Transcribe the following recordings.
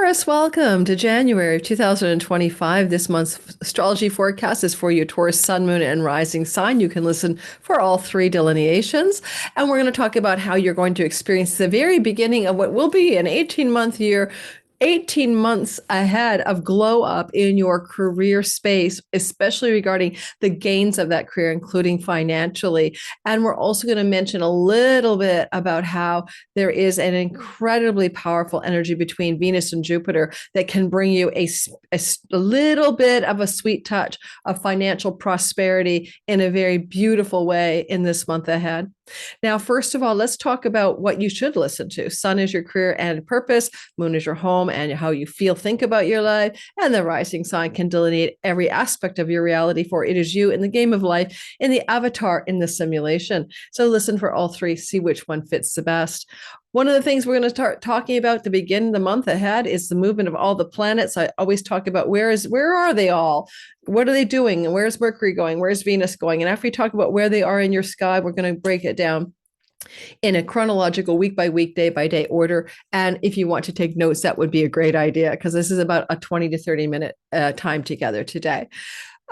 Taurus, welcome to January of 2025. This month's astrology forecast is for your Taurus sun, moon, and rising sign. You can listen for all three delineations. And we're going to talk about how you're going to experience the very beginning of what will be an 18-month year, 18 months ahead of glow up in your career space, especially regarding the gains of that career, including financially. And we're also going to mention a little bit about how there is an incredibly powerful energy between Venus and Jupiter that can bring you a little bit of a sweet touch of financial prosperity in a very beautiful way in this month ahead. Now, first of all, let's talk about what you should listen to. Sun is your career and purpose, moon is your home and how you feel, think about your life, and the rising sign can delineate every aspect of your reality, for it is you in the game of life, in the avatar, in the simulation. So listen for all three, see which one fits the best. One of the things we're going to start talking about to begin the month ahead is the movement of all the planets. I always talk about where are they all? What are they doing? And where's Mercury going? Where's Venus going? And after we talk about where they are in your sky, we're going to break it down in a chronological week by week, day by day order. And if you want to take notes, that would be a great idea, because this is about a 20 to 30 minute time together today.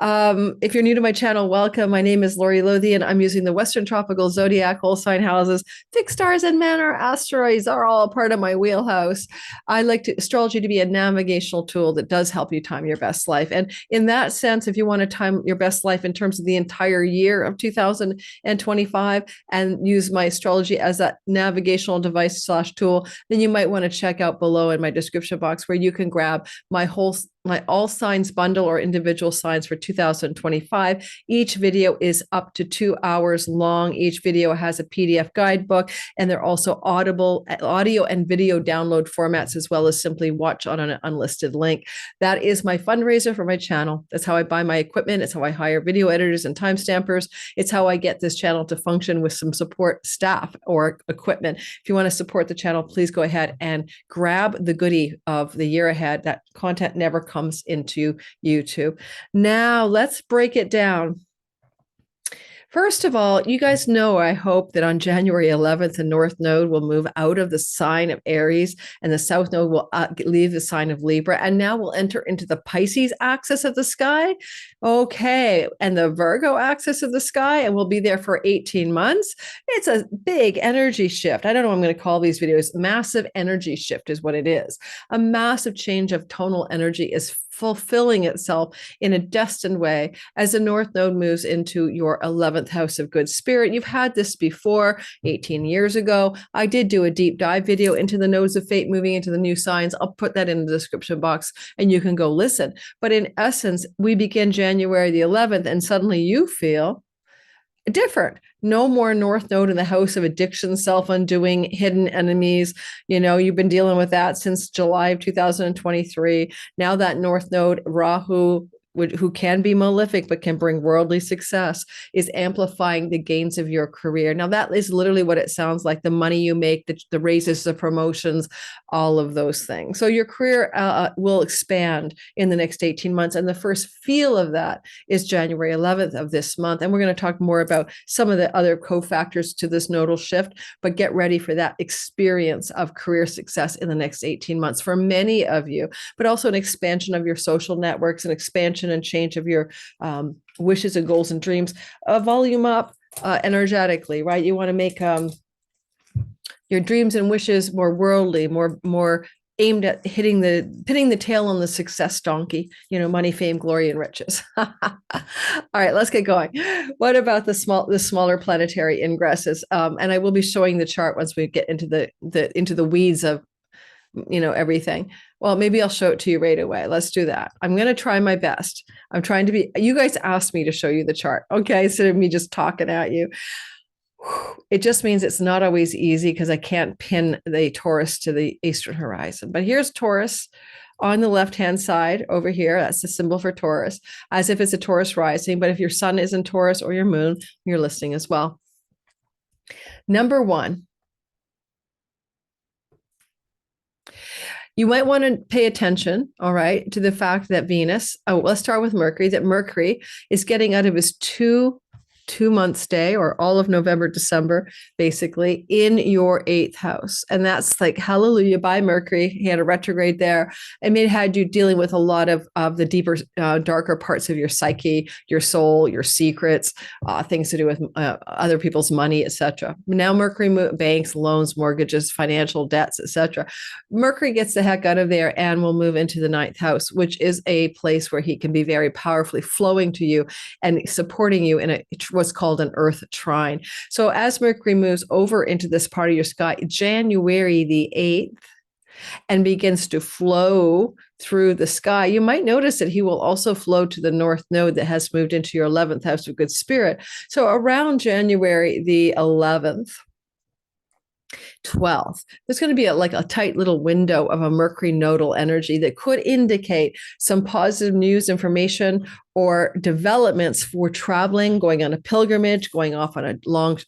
If you're new to my channel, welcome. My name is Lori Lothian. I'm using the Western Tropical Zodiac, whole sign houses, fixed stars and manor asteroids are all a part of my wheelhouse. I like astrology to be a navigational tool that does help you time your best life. And in that sense, if you want to time your best life in terms of the entire year of 2025 and use my astrology as a navigational device / tool, then you might want to check out below in my description box where you can grab my all signs bundle or individual signs for 2025. Each video is up to 2 hours long. Each video has a PDF guidebook, and they're also audio and video download formats, as well as simply watch on an unlisted link. That is my fundraiser for my channel. That's how I buy my equipment. It's how I hire video editors and timestampers. It's how I get this channel to function with some support staff or equipment. If you want to support the channel, please go ahead and grab the goodie of the year ahead. That content never comes into YouTube. Now let's break it down. First of all, you guys know, I hope, that on January 11th, the North Node will move out of the sign of Aries and the South Node will leave the sign of Libra. And now we'll enter into the Pisces axis of the sky. Okay. And the Virgo axis of the sky, and we'll be there for 18 months. It's a big energy shift. I don't know what I'm going to call these videos. Massive energy shift is what it is. A massive change of tonal energy is fulfilling itself in a destined way as the North Node moves into your 11th house of good spirit. You've had this before 18 years ago. I did do a deep dive video into the nodes of fate moving into the new signs. I'll put that in the description box and you can go listen. But in essence, we begin January the 11th and suddenly you feel different. No more North Node in the house of addiction, self-undoing, hidden enemies. You know, you've been dealing with that since July of 2023. Now that North Node, Rahu, who can be malefic but can bring worldly success, is amplifying the gains of your career. Now, that is literally what it sounds like: the money you make, the raises, the promotions, all of those things. So your career will expand in the next 18 months. And the first feel of that is January 11th of this month. And we're going to talk more about some of the other cofactors to this nodal shift, but get ready for that experience of career success in the next 18 months for many of you, but also an expansion of your social networks, an expansion and change of your wishes and goals and dreams, volume up energetically, right? You want to make your dreams and wishes more worldly, more aimed at hitting the tail on the success donkey, money, fame, glory, and riches. All right, let's get going. What about the smaller planetary ingresses? And I will be showing the chart once we get into the weeds of everything. Well, maybe I'll show it to you right away. Let's do that. I'm going to try my best. I'm trying to be, you guys asked me to show you the chart. Okay. Instead of me just talking at you. It just means it's not always easy because I can't pin the Taurus to the eastern horizon. But here's Taurus on the left-hand side over here. That's the symbol for Taurus, as if it's a Taurus rising. But if your sun is in Taurus or your moon, you're listening as well. Number one, you might want to pay attention, all right, to the fact that Venus, let's start with Mercury, that Mercury is getting out of his 2 2-month stay, or all of November, December, basically, in your 8th house. And that's like, hallelujah, by Mercury. He had a retrograde there. And it had you dealing with a lot of the deeper, darker parts of your psyche, your soul, your secrets, things to do with other people's money, etc. Now Mercury, banks, loans, mortgages, financial debts, etc. Mercury gets the heck out of there and will move into the 9th house, which is a place where he can be very powerfully flowing to you and supporting you in what's called an earth trine. So as Mercury moves over into this part of your sky, January the 8th, and begins to flow through the sky, you might notice that he will also flow to the north node that has moved into your 11th house of good spirit. So around January the 11th, 12th, there's going to be a tight little window of a Mercury nodal energy that could indicate some positive news, information, or developments for traveling, going on a pilgrimage, going off on a long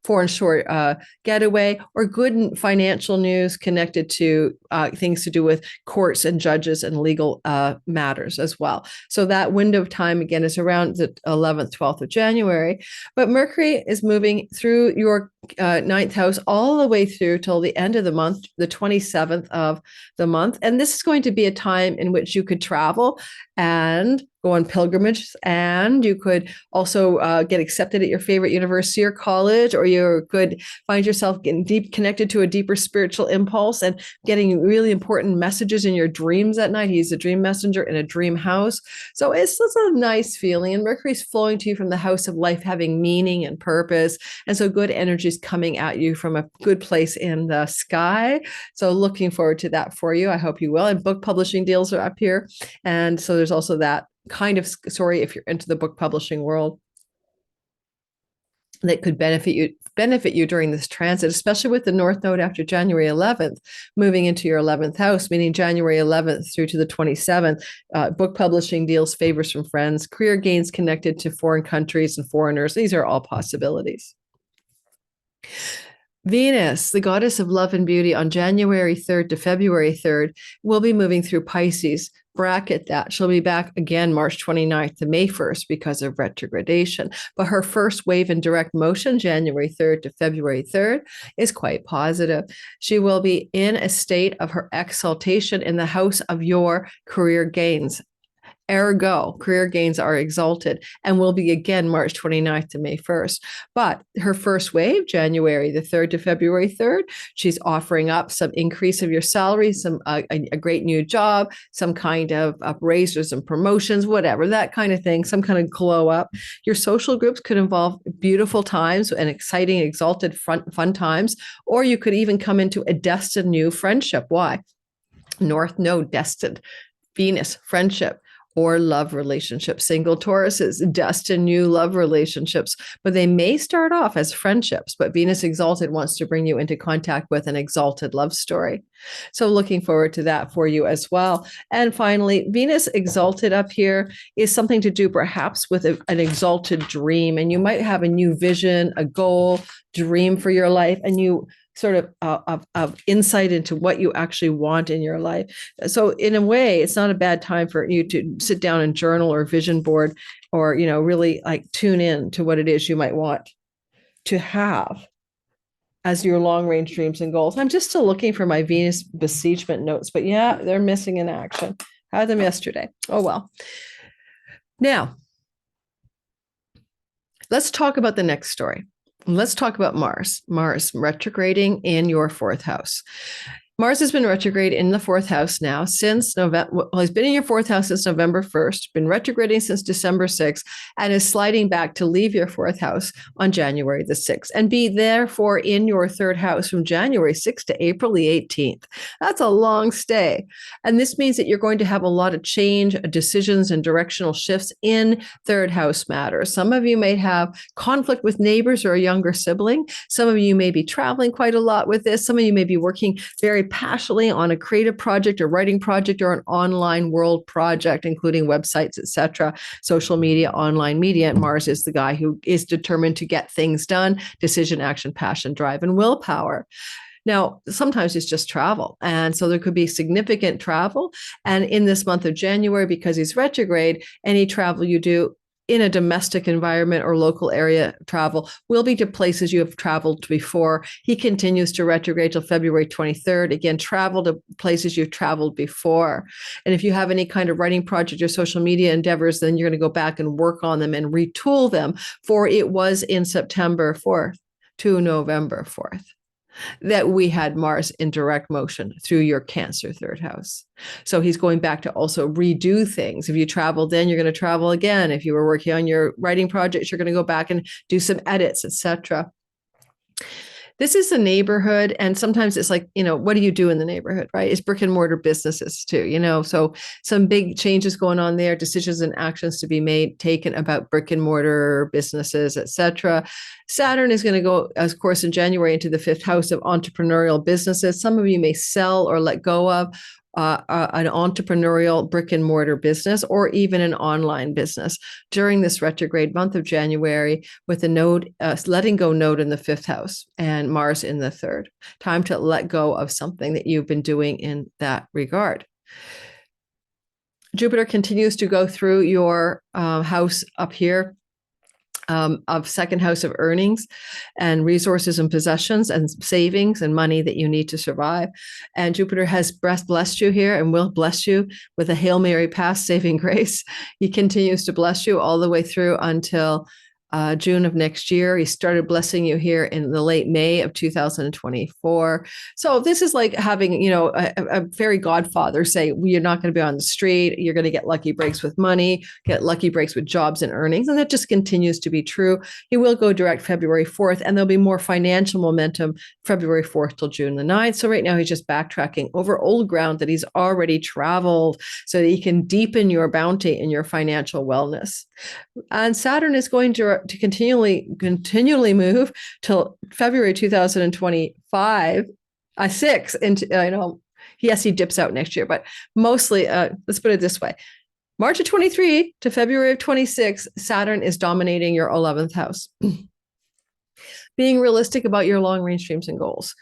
foreign shore getaway, or good financial news connected to things to do with courts and judges and legal matters as well. So that window of time, again, is around the 11th, 12th of January. But Mercury is moving through your 9th house all the way through till the end of the month, the 27th of the month. And this is going to be a time in which you could travel and go on pilgrimages, and you could also get accepted at your favorite university or college, or you could find yourself getting deep connected to a deeper spiritual impulse and getting really important messages in your dreams at night. He's a dream messenger in a dream house. So it's just a nice feeling, and Mercury's flowing to you from the house of life, having meaning and purpose. And so good energy is coming at you from a good place in the sky. So looking forward to that for you. I hope you will. And book publishing deals are up here. And so there's also that kind of story, if you're into the book publishing world, that could benefit you during this transit, especially with the North Node after January 11th, moving into your 11th house, meaning January 11th through to the 27th, book publishing deals, favors from friends, career gains connected to foreign countries and foreigners. These are all possibilities. Venus, the goddess of love and beauty, on January 3rd to February 3rd, will be moving through Pisces. Bracket that. She'll be back again March 29th to May 1st because of retrogradation. But her first wave in direct motion, January 3rd to February 3rd, is quite positive. She will be in a state of her exaltation in the house of your career gains. Ergo, career gains are exalted and will be again March 29th to May 1st. But her first wave, January the 3rd to February 3rd, she's offering up some increase of your salary, some a great new job, some kind of raises and promotions, whatever, that kind of thing, some kind of glow up. Your social groups could involve beautiful times and exciting, exalted, fun times, or you could even come into a destined new friendship. Why? North Node, destined. Venus, friendship. Or love relationships. Single Tauruses, destined new love relationships, but they may start off as friendships, but Venus exalted wants to bring you into contact with an exalted love story. So looking forward to that for you as well. And finally, Venus exalted up here is something to do perhaps with an exalted dream, and you might have a new vision, a goal, dream for your life, and you sort of insight into what you actually want in your life. So in a way, it's not a bad time for you to sit down and journal or vision board, or, really like tune in to what it is you might want to have as your long range dreams and goals. I'm just still looking for my Venus besiegement notes, but yeah, they're missing in action. Had them yesterday. Oh, well. Now, let's talk about the next story. Let's talk about Mars. Mars retrograding in your 4th house. Mars has been retrograde in the 4th house now since November. Well, he's been in your 4th house since November 1st, been retrograding since December 6th, and is sliding back to leave your 4th house on January the 6th and be therefore in your 3rd house from January 6th to April the 18th. That's a long stay. And this means that you're going to have a lot of change, decisions, and directional shifts in 3rd house matters. Some of you may have conflict with neighbors or a younger sibling. Some of you may be traveling quite a lot with this. Some of you may be working very passionately on a creative project or writing project or an online world project, including websites, etc., social media, online media. And Mars is the guy who is determined to get things done, decision, action, passion, drive, and willpower. Now, sometimes it's just travel. And so there could be significant travel. And in this month of January, because he's retrograde, any travel you do in a domestic environment or local area travel will be to places you have traveled before. He continues to retrograde till February 23rd. Again, travel to places you've traveled before. And if you have any kind of writing project or social media endeavors, then you're going to go back and work on them and retool them, for it was in September 4th to November 4th that we had Mars in direct motion through your Cancer third house. So he's going back to also redo things. If you traveled then, you're going to travel again. If you were working on your writing projects, you're going to go back and do some edits, etc. This is the neighborhood. And sometimes it's like, what do you do in the neighborhood, right? It's brick and mortar businesses too, so some big changes going on there, decisions and actions to be taken about brick and mortar businesses, etc. Saturn is going to go, of course, in January into the 5th house of entrepreneurial businesses. Some of you may sell or let go of an entrepreneurial brick and mortar business, or even an online business during this retrograde month of January, with a node, letting go node in the 5th house and Mars in the 3rd. Time to let go of something that you've been doing in that regard. Jupiter continues to go through your house up here, of 2nd house of earnings and resources and possessions and savings and money that you need to survive. And Jupiter has blessed you here and will bless you with a Hail Mary pass saving grace. He continues to bless you all the way through until June of next year. He started blessing you here in the late May of 2024. So this is like having, a fairy godfather say, well, you're not going to be on the street. You're going to get lucky breaks with money, get lucky breaks with jobs and earnings. And that just continues to be true. He will go direct February 4th, and there'll be more financial momentum February 4th till June the 9th. So right now he's just backtracking over old ground that he's already traveled so that he can deepen your bounty and your financial wellness. And Saturn is going to continually move till February 2025, 6 into, yes, he dips out next year, but mostly, let's put it this way. March of 23 to February of 26, Saturn is dominating your 11th house. Being realistic about your long-range dreams and goals.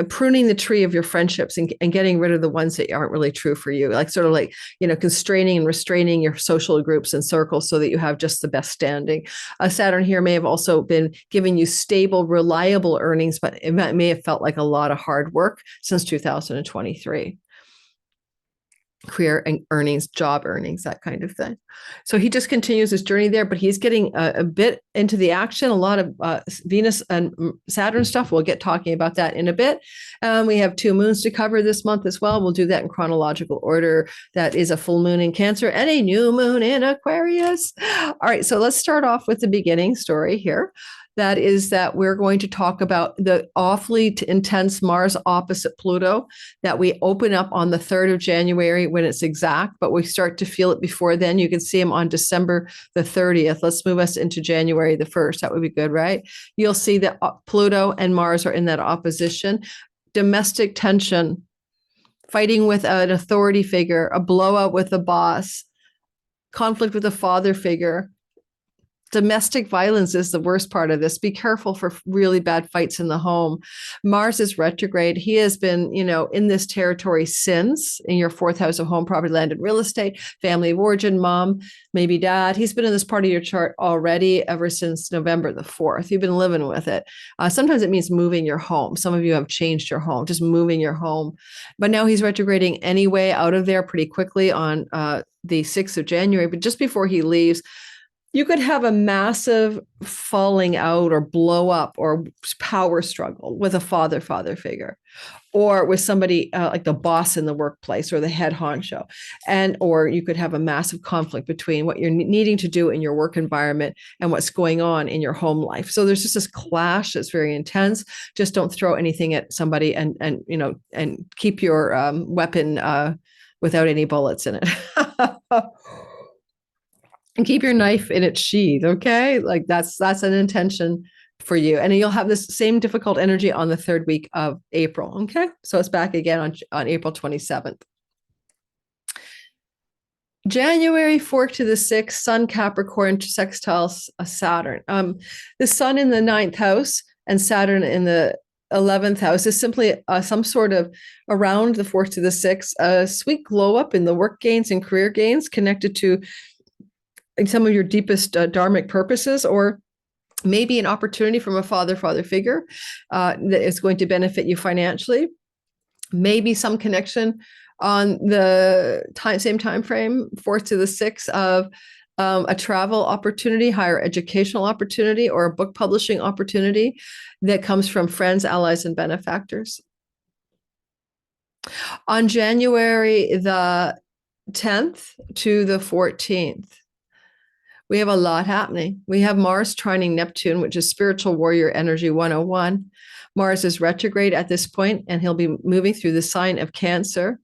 Pruning the tree of your friendships and getting rid of the ones that aren't really true for you, like sort of like, constraining and restraining your social groups and circles so that you have just the best standing. Saturn here may have also been giving you stable, reliable earnings, but it may have felt like a lot of hard work since 2023. Career and earnings, job earnings, that kind of thing. So he just continues his journey there, but he's getting a bit into the action, a lot of Venus and Saturn stuff. We'll get talking about that in a bit. We have 2 moons to cover this month as well. We'll do that in chronological order. That is a full moon in Cancer and a new moon in Aquarius. All right, so let's start off with the beginning story here. That is that we're going to talk about the awfully intense Mars opposite Pluto that we open up on the 3rd of January when it's exact, but we start to feel it before then. You can see him on December the 30th. Let's move us into January the 1st. That would be good, right? You'll see that Pluto and Mars are in that opposition. Domestic tension, fighting with an authority figure, a blowout with a boss, conflict with a father figure. Domestic violence is the worst part of this. Be careful for really bad fights in the home. Mars is retrograde. He has been, in this territory since, in your 4th house of home, property, land, and real estate, family of origin, mom, maybe dad. He's been in this part of your chart already ever since November the 4th. You've been living with it. Sometimes it means moving your home. Some of you have changed your home, just moving your home. But now he's retrograding anyway out of there pretty quickly on the 6th of January. But just before he leaves, you could have a massive falling out or blow up or power struggle with a father figure, or with somebody like the boss in the workplace or the head honcho. Or you could have a massive conflict between what you're needing to do in your work environment and what's going on in your home life. So there's just this clash that's very intense. Just don't throw anything at somebody and keep your weapon without any bullets in it. And keep your knife in its sheath, okay? Like that's an intention for you. And you'll have this same difficult energy on the 3rd week of April, okay? So it's back again on April 27th. January 4th to the 6th, Sun Capricorn sextile Saturn. The Sun in the 9th house and Saturn in the 11th house is simply some sort of, around the 4th to the 6th, a sweet glow up in the work gains and career gains connected to some of your deepest dharmic purposes, or maybe an opportunity from a father figure that is going to benefit you financially. Maybe some connection on the same time frame, 4th to the 6th, of a travel opportunity, higher educational opportunity, or a book publishing opportunity that comes from friends, allies, and benefactors. On January the 10th to the 14th, we have a lot happening. We have Mars trining Neptune, which is spiritual warrior energy 101. Mars is retrograde at this point, and he'll be moving through the sign of Cancer.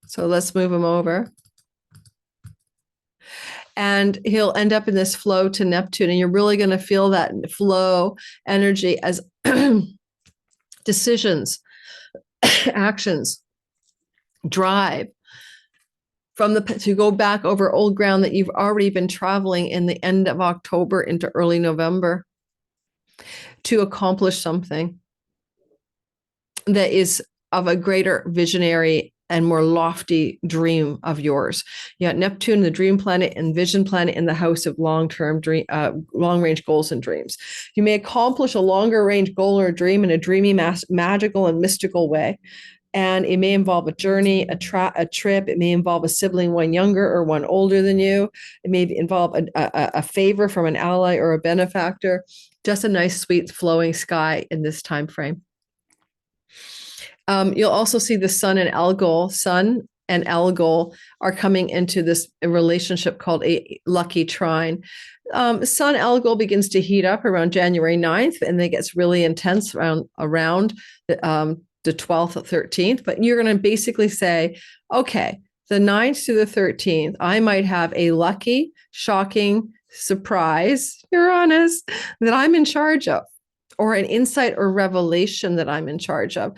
So let's move him over. And he'll end up in this flow to Neptune, and you're really going to feel that flow energy as decisions, actions, drive to go back over old ground that you've already been traveling in the end of October into early November to accomplish something that is of a greater visionary and more lofty dream of yours. Yeah, Neptune, the dream planet, and vision planet in the house of long-term dream, long-range goals and dreams. You may accomplish a longer range goal or dream in a dreamy, magical, and mystical way. And it may involve a journey, a trip. It may involve a sibling, one younger or one older than you. It may involve a favor from an ally or a benefactor. Just a nice, sweet, flowing sky in this time frame. You'll also see the Sun and Algol. Sun and Algol are coming into this relationship called a lucky trine. Sun Algol begins to heat up around January 9th, and it gets really intense around the 12th or 13th. But you're going to basically say, okay, the 9th to the 13th, I might have a lucky, shocking surprise, Uranus, that I'm in charge of, or an insight or revelation that I'm in charge of.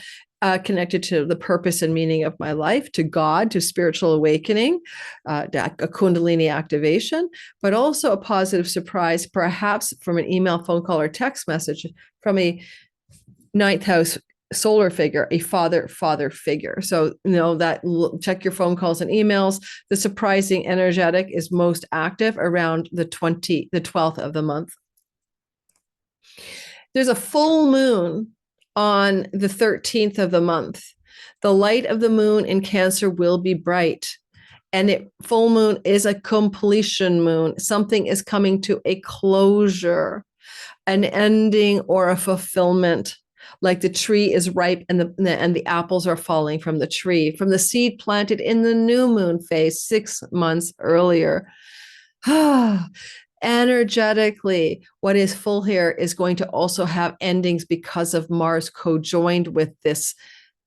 Connected to the purpose and meaning of my life, to God, to spiritual awakening, a Kundalini activation, but also a positive surprise, perhaps from an email, phone call, or text message from a 9th house solar figure, a father figure. So, that check your phone calls and emails. The surprising energetic is most active around the 12th of the month. There's a full moon on the 13th of the month. The light of the moon in Cancer will be bright, and full moon is a completion moon. Something is coming to a closure, an ending, or a fulfillment. Like the tree is ripe and the apples are falling from the tree, from the seed planted in the new moon phase 6 months earlier. Energetically, what is full here is going to also have endings because of Mars co-joined with this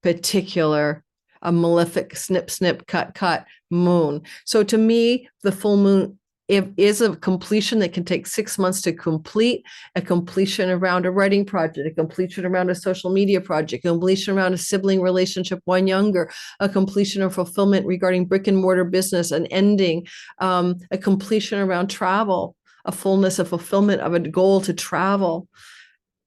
particular malefic snip, cut moon. So to me, the full moon is a completion that can take 6 months to complete, a completion around a writing project, a completion around a social media project, a completion around a sibling relationship, one younger, a completion or fulfillment regarding brick and mortar business, an ending, a completion around travel, a fullness, a fulfillment of a goal to travel.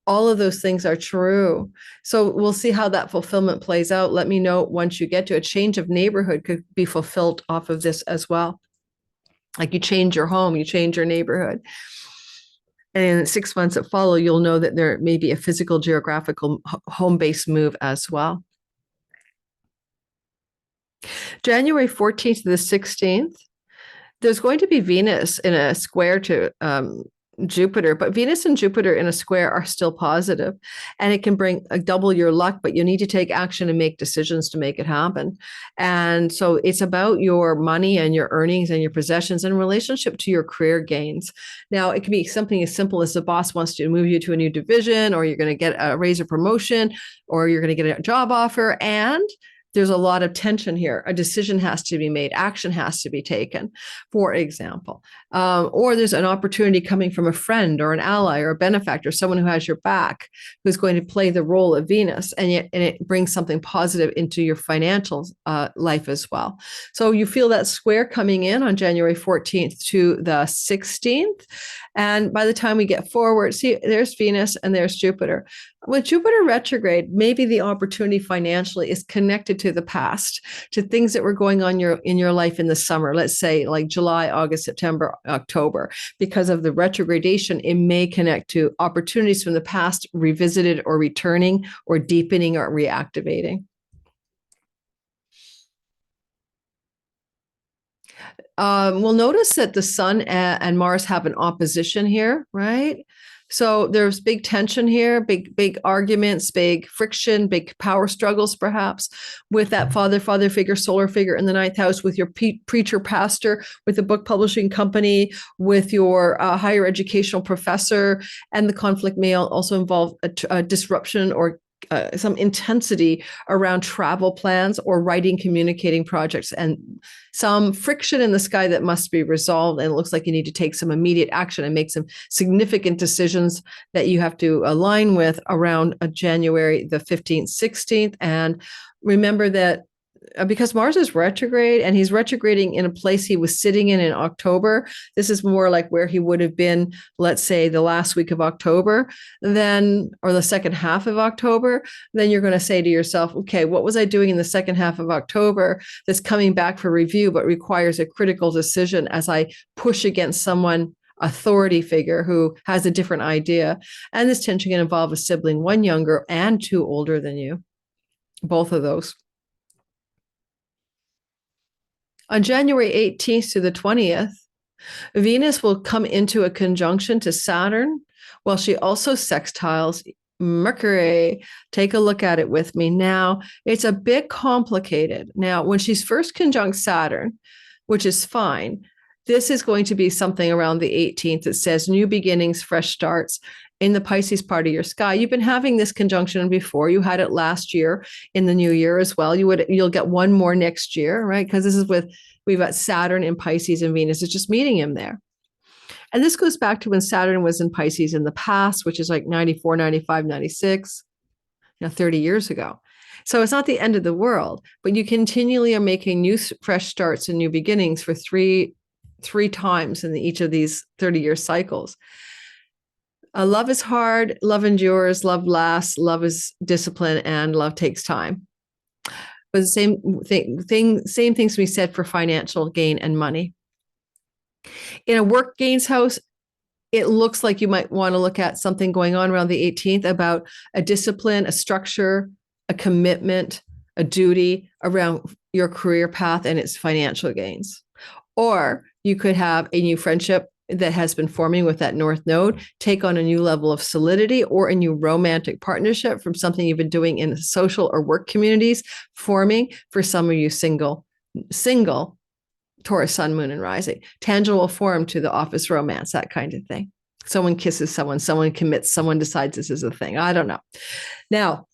All of those things are true. So we'll see how that fulfillment plays out. Let me know once you get to a change of neighborhood could be fulfilled off of this as well. Like you change your home, you change your neighborhood. And in 6 months that follow, you'll know that there may be a physical, geographical home-based move as well. January 14th to the 16th, there's going to be Venus in a square to Jupiter, but Venus and Jupiter in a square are still positive, and it can bring double your luck, but you need to take action and make decisions to make it happen. And so it's about your money and your earnings and your possessions in relationship to your career gains. Now, it can be something as simple as the boss wants to move you to a new division, or you're going to get a raise or promotion, or you're going to get a job offer, and there's a lot of tension here. A decision has to be made. Action has to be taken. For example, or there's an opportunity coming from a friend or an ally or a benefactor, someone who has your back, who's going to play the role of Venus, and it brings something positive into your financial life as well. So you feel that square coming in on January 14th to the 16th. And by the time we get forward, see, there's Venus and there's Jupiter. With Jupiter retrograde, maybe the opportunity financially is connected to the past, to things that were going on in your life in the summer, let's say like July, August, September, October. Because of the retrogradation, it may connect to opportunities from the past revisited or returning or deepening or reactivating. We'll notice that the Sun and Mars have an opposition here, right? So there's big tension here, big arguments, big friction, big power struggles, perhaps, with that father figure, solar figure in the ninth house, with your preacher, pastor, with the book publishing company, with your higher educational professor, and the conflict may also involve a disruption or some intensity around travel plans or writing, communicating projects, and some friction in the sky that must be resolved. And it looks like you need to take some immediate action and make some significant decisions that you have to align with around January the 15th, 16th. And remember that because Mars is retrograde and he's retrograding in a place he was sitting in October, this is more like where he would have been, let's say, the last week of October, then, or the second half of October, then you're going to say to yourself, okay, what was I doing in the second half of October that's coming back for review, but requires a critical decision as I push against someone, authority figure who has a different idea. And this tension can involve a sibling, one younger and two older than you, both of those. On January 18th to the 20th, Venus will come into a conjunction to Saturn, while she also sextiles Mercury. Take a look at it with me. Now, it's a bit complicated. Now, when she's first conjunct Saturn, which is fine, this is going to be something around the 18th. It says new beginnings, fresh starts in the Pisces part of your sky. You've been having this conjunction before. You had it last year in the new year as well. You'll get one more next year, right? Because this is we've got Saturn in Pisces and Venus is just meeting him there. And this goes back to when Saturn was in Pisces in the past, which is like 94, 95, 96, 30 years ago. So it's not the end of the world, but you continually are making new fresh starts and new beginnings for three times in each of these 30-year cycles. Love is hard, love endures, love lasts, love is discipline, and love takes time. But the same things we said for financial gain and money. In a work gains house, it looks like you might want to look at something going on around the 18th about a discipline, a structure, a commitment, a duty around your career path and its financial gains. Or you could have a new friendship that has been forming with that North Node take on a new level of solidity, or a new romantic partnership from something you've been doing in social or work communities forming for some of you single Taurus, Sun, Moon, and Rising. Tangible form to the office romance, that kind of thing. Someone kisses someone commits, someone decides this is a thing. I don't know. Now,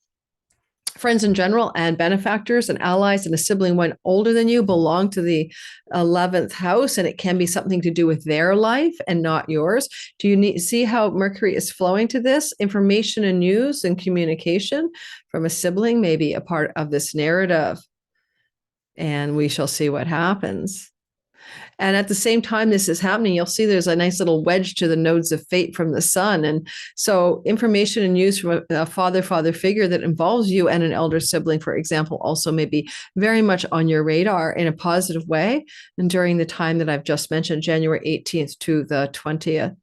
friends in general and benefactors and allies and a sibling one older than you belong to the 11th house, and it can be something to do with their life and not yours. Do you see how Mercury is flowing to this? Information and news and communication from a sibling may be a part of this narrative, and we shall see what happens. And at the same time this is happening, you'll see there's a nice little wedge to the nodes of fate from the sun. And so information and news from a father figure that involves you and an elder sibling, for example, also may be very much on your radar in a positive way. And during the time that I've just mentioned, January 18th to the 20th,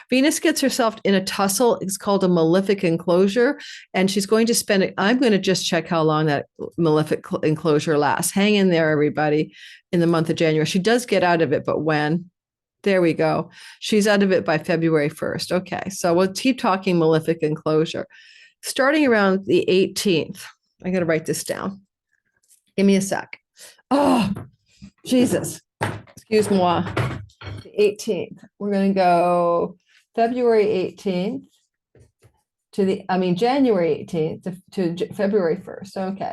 Venus gets herself in a tussle. It's called a malefic enclosure. And she's going to spend it. I'm going to just check how long that malefic enclosure lasts. Hang in there, everybody. In the month of January. She does get out of it, but when? There we go. She's out of it by February 1st. Okay, so we'll keep talking malefic enclosure. Starting around the 18th, I got to write this down. Give me a sec. Oh, Jesus. Excuse moi. The 18th. We're going to go February 18th January 18th to February 1st. Okay.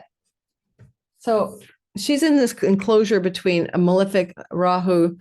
So she's in this enclosure between a malefic Rahu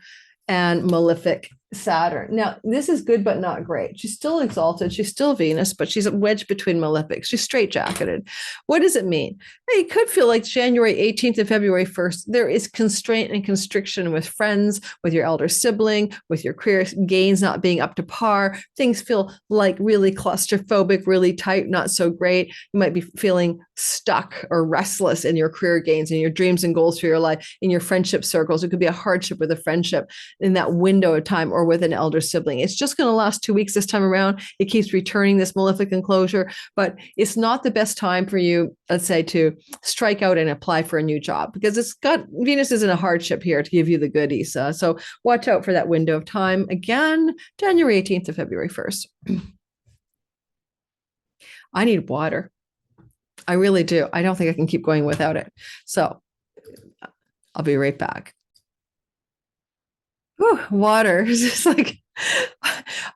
and malefic Saturn. Now, this is good, but not great. She's still exalted. She's still Venus, but she's wedged between malefics. She's straitjacketed. What does it mean? It could feel like January 18th and February 1st, there is constraint and constriction with friends, with your elder sibling, with your career gains not being up to par. Things feel like really claustrophobic, really tight, not so great. You might be feeling stuck or restless in your career gains and your dreams and goals for your life, in your friendship circles. It could be a hardship with a friendship in that window of time, or with an elder sibling. It's just going to last 2 weeks this time around. It keeps returning this malefic enclosure, but it's not the best time for you, let's say, to strike out and apply for a new job, because Venus is in a hardship here to give you the goodies. So watch out for that window of time. Again, January 18th to February 1st. I need water. I really do. I don't think I can keep going without it. So I'll be right back. Whew, water. It's just like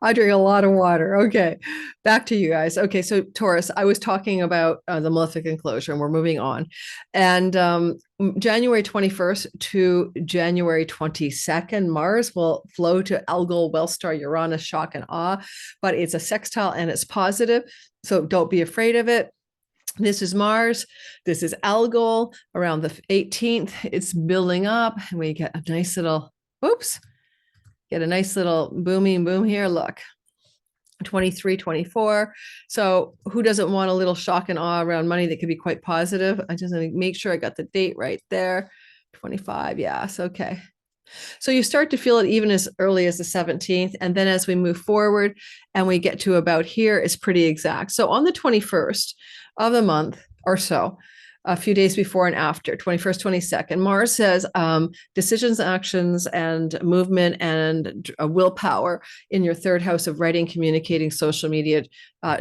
I drink a lot of water. Okay, back to you guys. Okay, so Taurus, I was talking about the malefic enclosure, and we're moving on. And January 21st to January 22nd, Mars will flow to Algol, well star Uranus, shock and awe, but it's a sextile and it's positive. So don't be afraid of it. This is Mars. This is Algol around the 18th. It's building up, and we get a nice little, oops. Get a nice little booming boom here. Look, 23, 24. So who doesn't want a little shock and awe around money that could be quite positive? I just want to make sure I got the date right there. 25. Yes. Okay. So you start to feel it even as early as the 17th. And then as we move forward and we get to about here, it's pretty exact. So on the 21st of the month or so, a few days before and after, 21st, 22nd, Mars says decisions, actions, and movement and willpower in your third house of writing, communicating, social media,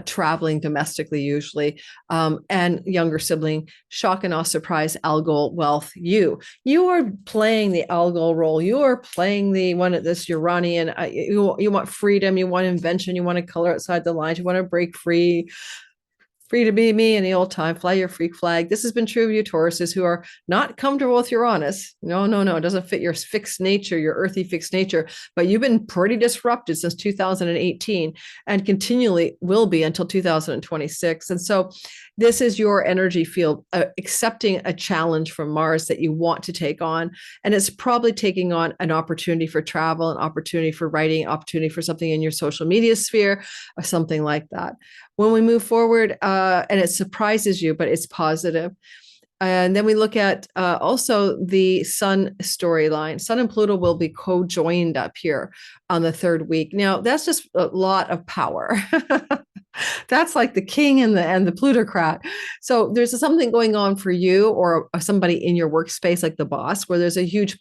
traveling domestically usually, and younger sibling, shock and awe, surprise, Algol, wealth, you are playing the Algol role. You are playing the one at this Uranian, you want freedom, you want invention, you want to color outside the lines, you want to break free to be me in the old time, fly your freak flag. This has been true of you Tauruses who are not comfortable with Uranus. No, it doesn't fit your fixed nature, your earthy fixed nature, but you've been pretty disrupted since 2018 and continually will be until 2026. And so this is your energy field, accepting a challenge from Mars that you want to take on. And it's probably taking on an opportunity for travel, an opportunity for writing, opportunity for something in your social media sphere or something like that. When we move forward, and it surprises you, but it's positive. And then we look at also the Sun storyline. Sun and Pluto will be co-joined up here on the third week. Now, that's just a lot of power. That's like the king and the plutocrat. So there's something going on for you or somebody in your workspace, like the boss, where there's a huge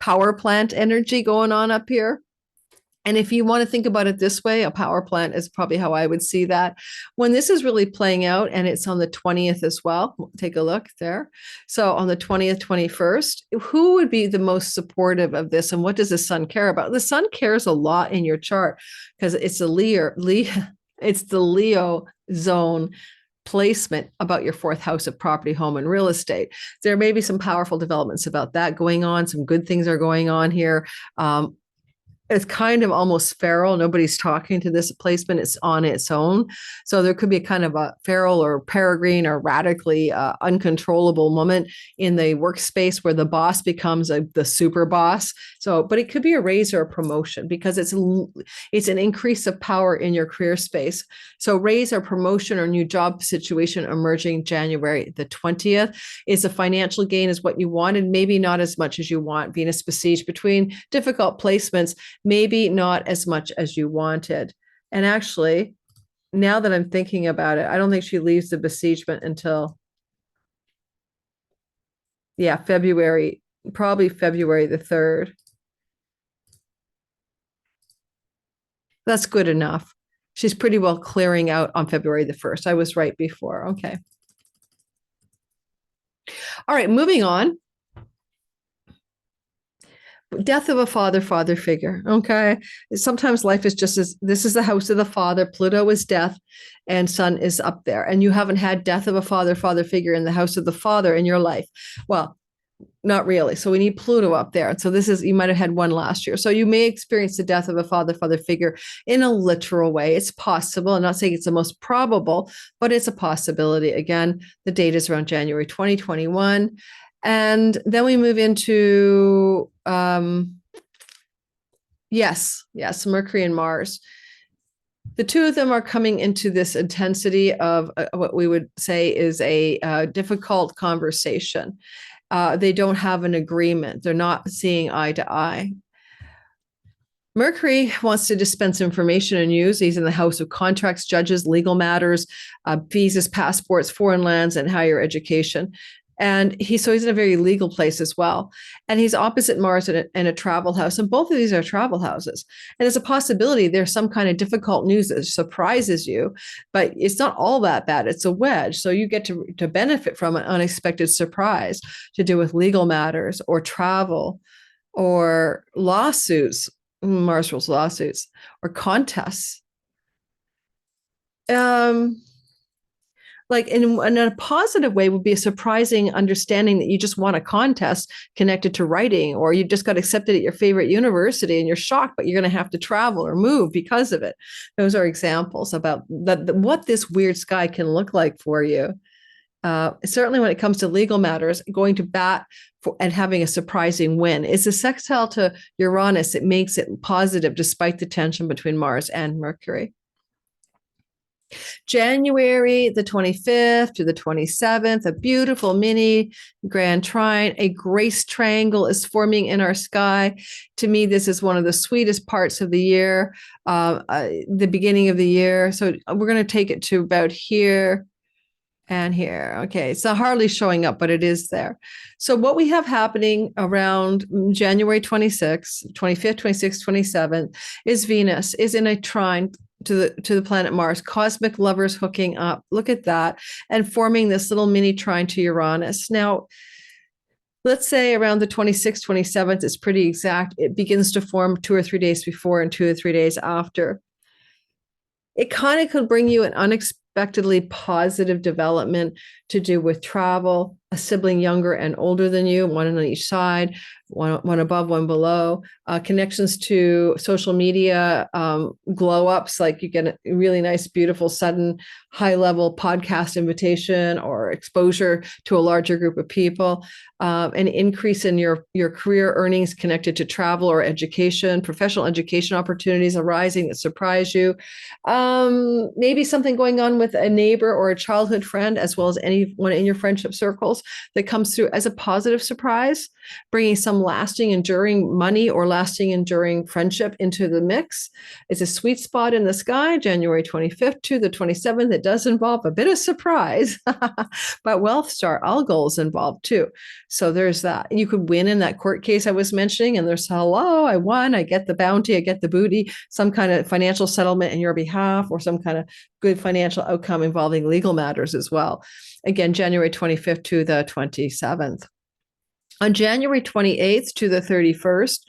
power plant energy going on up here. And if you want to think about it this way, a power plant is probably how I would see that. When this is really playing out, and it's on the 20th as well, take a look there. So on the 20th, 21st, who would be the most supportive of this? And what does the sun care about? The sun cares a lot in your chart because it's it's the Leo zone placement about your fourth house of property, home, and real estate. There may be some powerful developments about that going on. Some good things are going on here. It's kind of almost feral. Nobody's talking to this placement. It's on its own. So there could be a kind of a feral or peregrine or radically uncontrollable moment in the workspace where the boss becomes the super boss. So, but it could be a raise or a promotion because it's an increase of power in your career space. So raise or promotion or new job situation emerging January the 20th. Is a financial gain is what you wanted, maybe not as much as you want. Venus besieged between difficult placements, maybe not as much as you wanted. And actually, now that I'm thinking about it, I don't think she leaves the besiegement until, February, probably February the 3rd. That's good enough. She's pretty well clearing out on February the 1st. I was right before. Okay. All right, moving on. Death of a father figure. Okay. Sometimes life is just this is the house of the father. Pluto is death and Sun is up there. And you haven't had death of a father figure in the house of the father in your life. Well, not really. So we need Pluto up there. So this is, you might have had one last year. So you may experience the death of a father figure in a literal way. It's possible. I'm not saying it's the most probable, but it's a possibility. Again, the date is around January 2021. And then we move into, yes, Mercury and Mars. The two of them are coming into this intensity of what we would say is a difficult conversation. They don't have an agreement. They're not seeing eye to eye. Mercury wants to dispense information and use. He's in the house of contracts, judges, legal matters, visas, passports, foreign lands, and higher education. And he's in a very legal place as well. And he's opposite Mars in a travel house. And both of these are travel houses. And there's a possibility there's some kind of difficult news that surprises you, but it's not all that bad. It's a wedge. So you get to benefit from an unexpected surprise to do with legal matters or travel or lawsuits, Mars rules lawsuits, or contests. Like in a positive way would be a surprising understanding that you just won a contest connected to writing, or you just got accepted at your favorite university and you're shocked, but you're going to have to travel or move because of it. Those are examples about what this weird sky can look like for you. Certainly when it comes to legal matters, going to bat and having a surprising win. It's a sextile to Uranus. It makes it positive despite the tension between Mars and Mercury. January the 25th to the 27th, a beautiful mini grand trine, a grace triangle is forming in our sky. To me, this is one of the sweetest parts of the year, the beginning of the year. So we're going to take it to about here and here. Okay, it's not hardly showing up, but it is there. So what we have happening around January 26th, 25th, 26th, 27th is Venus is in a trine to the planet Mars, cosmic lovers hooking up. Look at that, and forming this little mini trine to Uranus. Now, let's say around the 26th, 27th, it's pretty exact. It begins to form 2 or 3 days before and 2 or 3 days after. It kind of could bring you an unexpectedly positive development to do with travel, a sibling younger and older than you, one on each side, one above, one below, connections to social media, glow ups, like you get a really nice, beautiful, sudden high level podcast invitation or exposure to a larger group of people, an increase in your career earnings connected to travel or education, professional education opportunities arising that surprise you, maybe something going on with a neighbor or a childhood friend, as well as anyone in your friendship circles that comes through as a positive surprise, bringing some lasting, enduring money or lasting, enduring friendship into the mix. It's a sweet spot in the sky, January 25th to the 27th. It does involve a bit of surprise, but wealth star Algol is involved too. So there's that. You could win in that court case I was mentioning, and there's, hello, I won, I get the bounty, I get the booty, some kind of financial settlement in your behalf, or some kind of good financial outcome involving legal matters as well. Again, January 25th to the 27th. On January 28th to the 31st,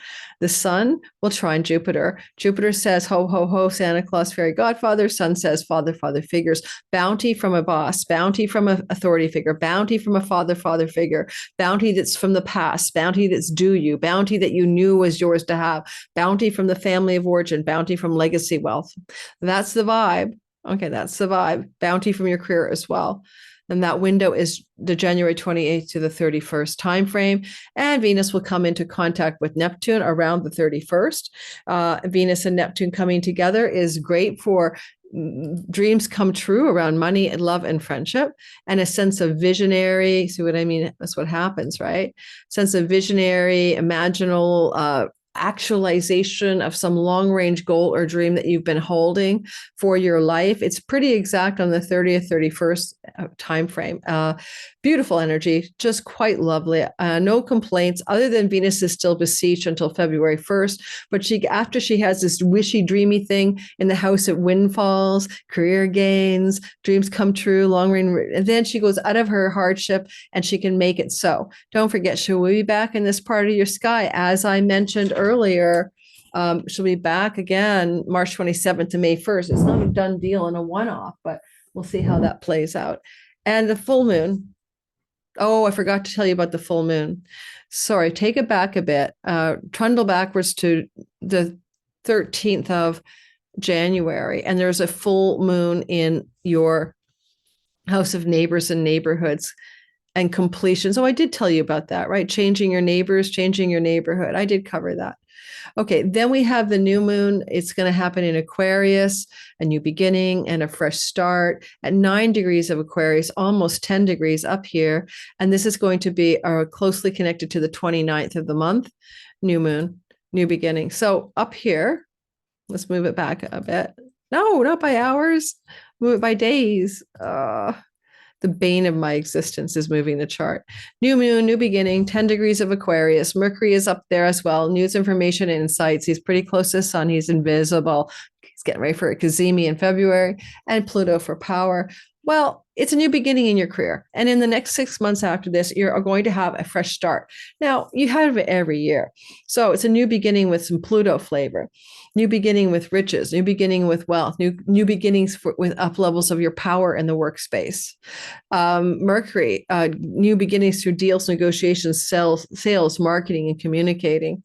the sun will trine Jupiter. Jupiter says, ho, ho, ho, Santa Claus, fairy godfather. Sun says, father, father figures. Bounty from a boss, bounty from an authority figure, bounty from a father, father figure, bounty that's from the past, bounty that's due you, bounty that you knew was yours to have, bounty from the family of origin, bounty from legacy wealth. That's the vibe. Okay, that's the vibe. Bounty from your career as well. And that window is the January 28th to the 31st timeframe. And Venus will come into contact with Neptune around the 31st. Venus and Neptune coming together is great for dreams come true around money and love and friendship, and a sense of visionary. See what I mean? That's what happens, right? Sense of visionary, imaginal, actualization of some long-range goal or dream that you've been holding for your life. It's pretty exact on the 30th, 31st timeframe. Beautiful energy, just quite lovely. No complaints, other than Venus is still besieged until February 1st. But after she has this wishy, dreamy thing in the house of windfalls, career gains, dreams come true, long range, and then she goes out of her hardship and she can make it so. Don't forget, she'll be back in this part of your sky, as I mentioned earlier. She'll be back again March 27th to May 1st. It's not a done deal and a one-off, but we'll see how that plays out. And the full moon Oh, I forgot to tell you about the full moon. Sorry, take it back a bit. Trundle backwards to the 13th of January, and there's a full moon in your house of neighbors and neighborhoods and completions. Oh, I did tell you about that, right? Changing your neighbors, changing your neighborhood. I did cover that. Okay, then we have the new moon. It's going to happen in Aquarius, a new beginning and a fresh start at 9 degrees of Aquarius, almost 10 degrees up here. And this is going to be closely connected to the 29th of the month, new moon, new beginning. So up here, let's move it back a bit. No, not by hours, move it by days. The bane of my existence is moving the chart. New moon, new beginning, 10 degrees of Aquarius. Mercury is up there as well. News, information, and insights. He's pretty close to the sun. He's invisible. He's getting ready for a Kazemi in February, and Pluto for power. Well, it's a new beginning in your career. And in the next 6 months after this, you're going to have a fresh start. Now, you have it every year. So it's a new beginning with some Pluto flavor, new beginning with riches, new beginning with wealth, new beginnings with up levels of your power in the workspace. Mercury, new beginnings through deals, negotiations, sales, marketing, and communicating.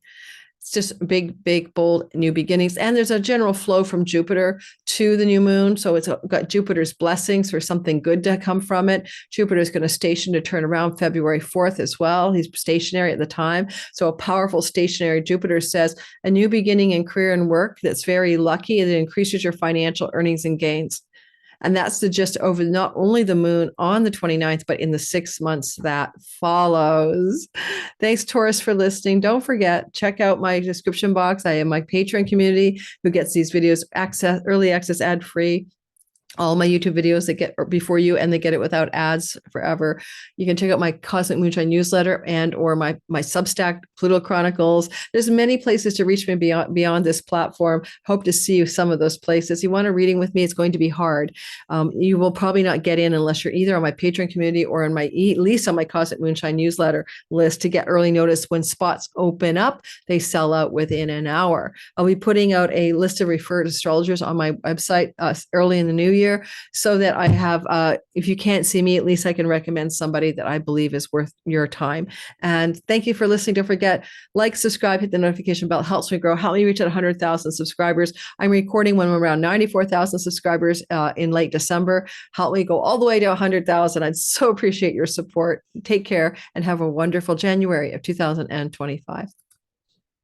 It's just big, bold new beginnings. And there's a general flow from Jupiter to the new moon. So it's got Jupiter's blessings for something good to come from it. Jupiter is going to station to turn around February 4th as well. He's stationary at the time. So a powerful stationary Jupiter says a new beginning in career and work that's very lucky. It increases your financial earnings and gains. And that's the gist over not only the moon on the 29th, but in the 6 months that follows. Thanks, Taurus, for listening. Don't forget, check out my description box. I have my Patreon community who gets these videos early access, ad-free. All my YouTube videos that get before you, and they get it without ads forever. You can check out my Cosmic Moonshine newsletter and or my Substack, Pluto Chronicles. There's many places to reach me beyond this platform. Hope to see you some of those places. You want a reading with me? It's going to be hard. You will probably not get in unless you're either on my Patreon community or on my at least on my Cosmic Moonshine newsletter list to get early notice when spots open up. They sell out within an hour. I'll be putting out a list of referred astrologers on my website early in the new year, so that I have, if you can't see me, at least I can recommend somebody that I believe is worth your time. And thank you for listening. Don't forget, like, subscribe, hit the notification bell. It helps me grow. Help me reach at 100,000 subscribers. I'm recording when we're around 94,000 subscribers in late December. Help me go all the way to 100,000. I'd so appreciate your support. Take care and have a wonderful January of 2025.